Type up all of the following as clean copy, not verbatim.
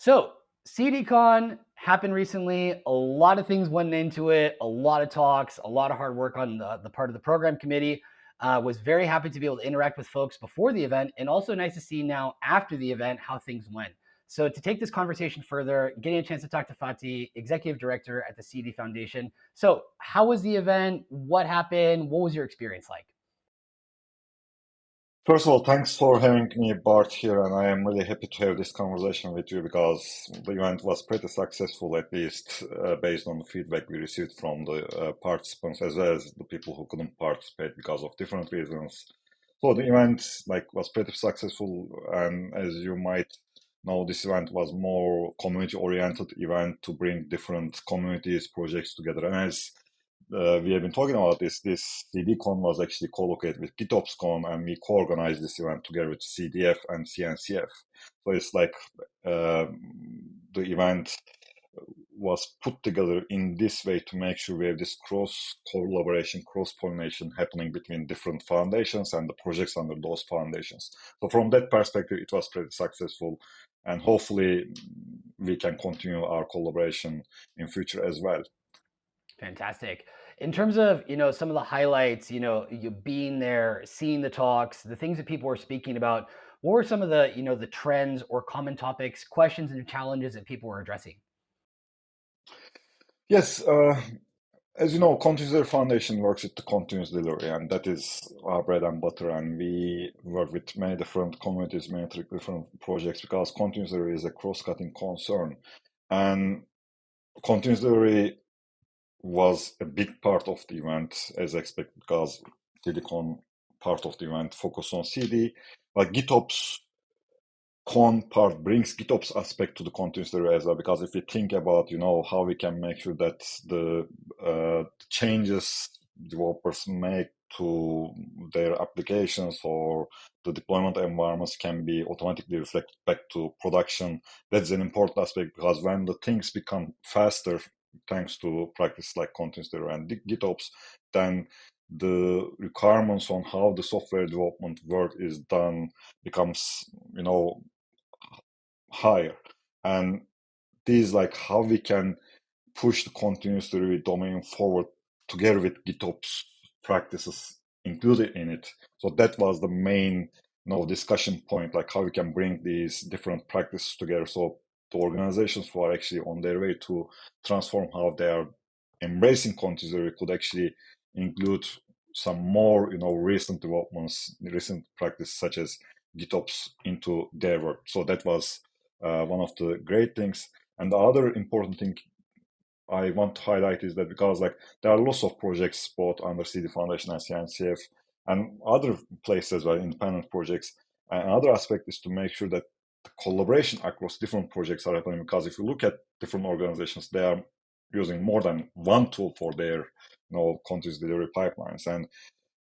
So, CDCon happened recently. A lot of things went into it, a lot of talks, a lot of hard work on the part of the program committee. Was very happy to be able to interact with folks before the event, and also nice to see now after the event how things went. So, to take this conversation further, getting a chance to talk to Fatih, executive director at the CD Foundation. So, how was the event? What happened? What was your experience like? First of all, thanks for having me, Bart, here, and I am really happy to have this conversation with you because the event was pretty successful, at least based on the feedback we received from the participants as well as the people who couldn't participate because of different reasons. So the event was pretty successful, and as you might know, this event was more community-oriented event to bring different communities, projects together. And as we have been talking about this CDCon was actually co-located with GitOpsCon, and we co-organized this event together with CDF and CNCF. So it's like the event was put together in this way to make sure we have this cross collaboration, cross pollination happening between different foundations and the projects under those foundations. So from that perspective, it was pretty successful, and hopefully we can continue our collaboration in future as well. Fantastic. In terms of, some of the highlights, you being there, seeing the talks, the things that people were speaking about, what were some of the, the trends or common topics, questions and challenges that people were addressing? Yes, as you know, Continuous Delivery Foundation works with the continuous delivery, and that is our bread and butter. And we work with many different communities, many different projects, because continuous delivery is a cross-cutting concern. And continuous delivery was a big part of the event, as expected, because CDCon part of the event focused on CD. But GitOps con part brings GitOps aspect to the continuous delivery as well, because if we think about, how we can make sure that the changes developers make to their applications or the deployment environments can be automatically reflected back to production. That's an important aspect, because when the things become faster, thanks to practice like continuous delivery and GitOps, then the requirements on how the software development work is done becomes, higher. And this is like how we can push the continuous delivery domain forward together with GitOps practices included in it. So that was the main, discussion point, like how we can bring these different practices together. So the organizations who are actually on their way to transform how they are embracing continuous delivery could actually include some more, recent developments, recent practices such as GitOps into their work. So that was one of the great things. And the other important thing I want to highlight is that because there are lots of projects both under CD Foundation and CNCF and other places as well, independent projects. And another aspect is to make sure that the collaboration across different projects are happening, because if you look at different organizations, they are using more than one tool for their continuous delivery pipelines. And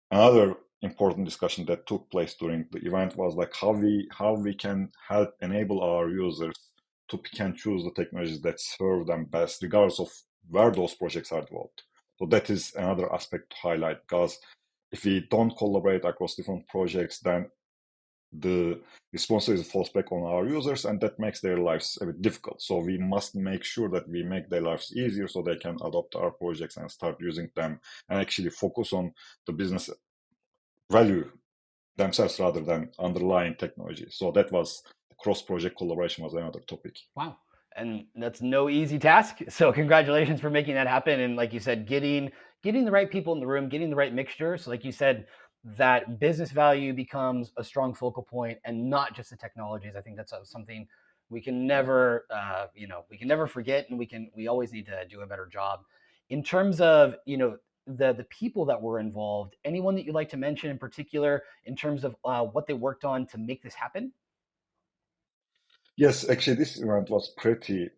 another important discussion that took place during the event was like how we can help enable our users to pick and choose the technologies that serve them best, regardless of where those projects are developed. So that is another aspect to highlight, because if we don't collaborate across different projects, then the responsibility falls back on our users, and that makes their lives a bit difficult. So we must make sure that we make their lives easier so they can adopt our projects and start using them and actually focus on the business value themselves rather than underlying technology. So that was cross-project collaboration was another topic. Wow. And that's no easy task. So congratulations for making that happen. And like you said, getting the right people in the room, getting the right mixture. So like you said, that business value becomes a strong focal point and not just the technologies. I think that's something we can never, we can never forget, and we always need to do a better job. In terms of, the people that were involved, anyone that you'd like to mention in particular in terms of what they worked on to make this happen? Yes, actually, this event was pretty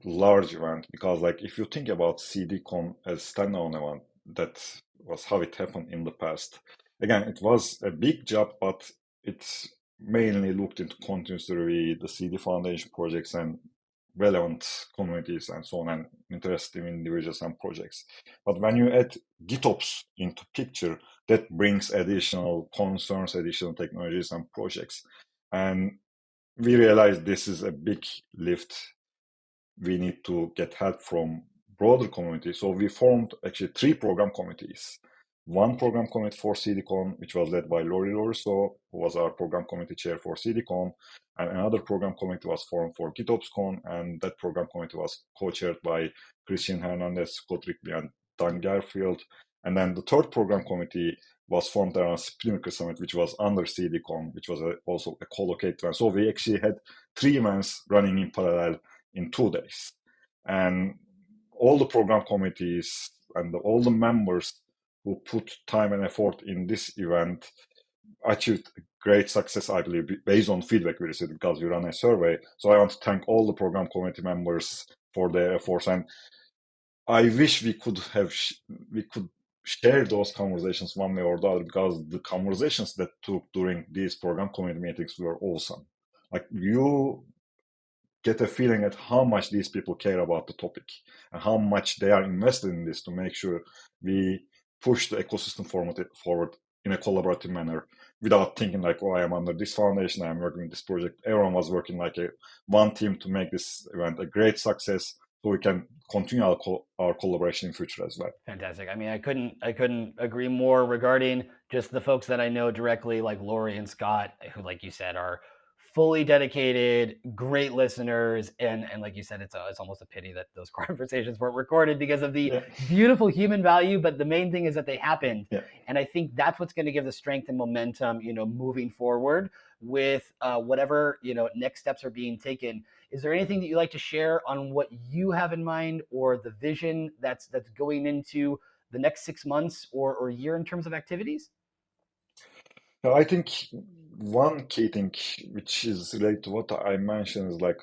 large event, because if you think about CDCon as standalone event, that was how it happened in the past. Again, it was a big job, but it's mainly looked into continuous delivery, the CD Foundation projects, and relevant communities and so on, and interested individuals and projects. But when you add GitOps into picture, that brings additional concerns, additional technologies and projects. And we realized this is a big lift. We need to get help from broader community. So we formed actually 3 program committees. One program committee for CDCon, which was led by Lori Loriso, who was our program committee chair for CDCon, and another program committee was formed for GitOpsCon, and that program committee was co-chaired by Christian Hernandez, Scott Rickley, and Dan Garfield. And then the third program committee was formed around Spinnaker Summit, which was under CDCon, which was also a co-located one. So we actually had 3 events running in parallel in 2 days. And all the program committees and all the members who put time and effort in this event achieved great success, I believe, based on feedback we received because we ran a survey. So I want to thank all the program committee members for their efforts. And I wish we could share those conversations one way or the other, because the conversations that took during these program committee meetings were awesome. Like, you get a feeling at how much these people care about the topic and how much they are invested in this to make sure we push the ecosystem forward in a collaborative manner without thinking like, oh, I am under this foundation, I am working in this project. Everyone was working like one team to make this event a great success, so we can continue our collaboration in future as well. Fantastic. I mean, I couldn't agree more regarding just the folks that I know directly, like Lori and Scott, who, like you said, are fully dedicated, great listeners, and like you said, it's almost a pity that those conversations weren't recorded because of the beautiful human value. But the main thing is that they happened, and I think that's what's going to give the strength and momentum, moving forward with whatever next steps are being taken. Is there anything that you'd like to share on what you have in mind, or the vision that's going into the next 6 months or year in terms of activities? I think one key thing which is related to what I mentioned is like,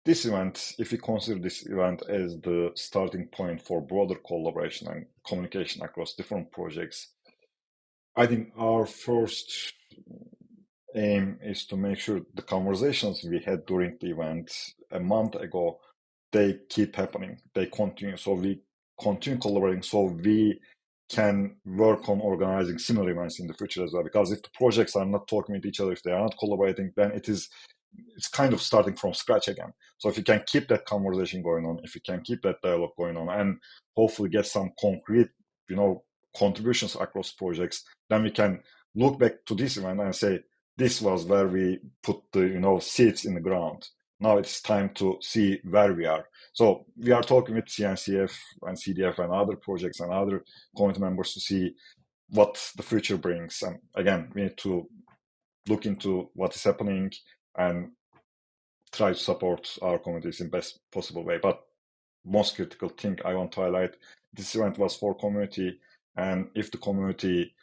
this event, if we consider this event as the starting point for broader collaboration and communication across different projects, I think our first aim is to make sure the conversations we had during the event a month ago, they keep happening, they continue. So we continue collaborating, so we can work on organizing similar events in the future as well. Because if the projects are not talking with each other, if they are not collaborating, then it's kind of starting from scratch again. So if you can keep that conversation going on, if you can keep that dialogue going on, and hopefully get some concrete, contributions across projects, then we can look back to this event and say, this was where we put the, seeds in the ground. Now it's time to see where we are. So we are talking with CNCF and CDF and other projects and other community members to see what the future brings. And again, we need to look into what is happening and try to support our communities in best possible way. But most critical thing I want to highlight, this event was for community, and if the community,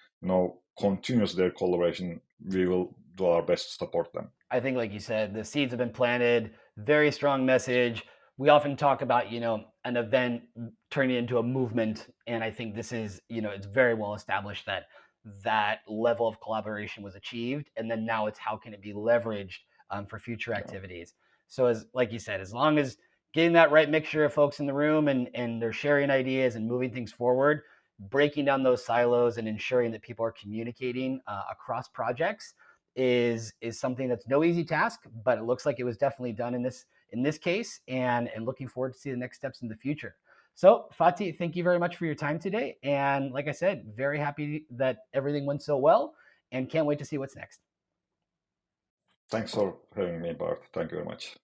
continues their collaboration, we will do our best to support them. I think, like you said, the seeds have been planted. Very strong message. We often talk about, an event turning into a movement, and I think this is, it's very well established that level of collaboration was achieved, and then now it's how can it be leveraged for future activities. So, as like you said, as long as getting that right mixture of folks in the room and they're sharing ideas and moving things forward, breaking down those silos and ensuring that people are communicating across projects is something that's no easy task, but it looks like it was definitely done in this case, and looking forward to see the next steps in the future. So, Fatih, thank you very much for your time today. And like I said, very happy that everything went so well, and can't wait to see what's next. Thanks for having me, Bart. Thank you very much.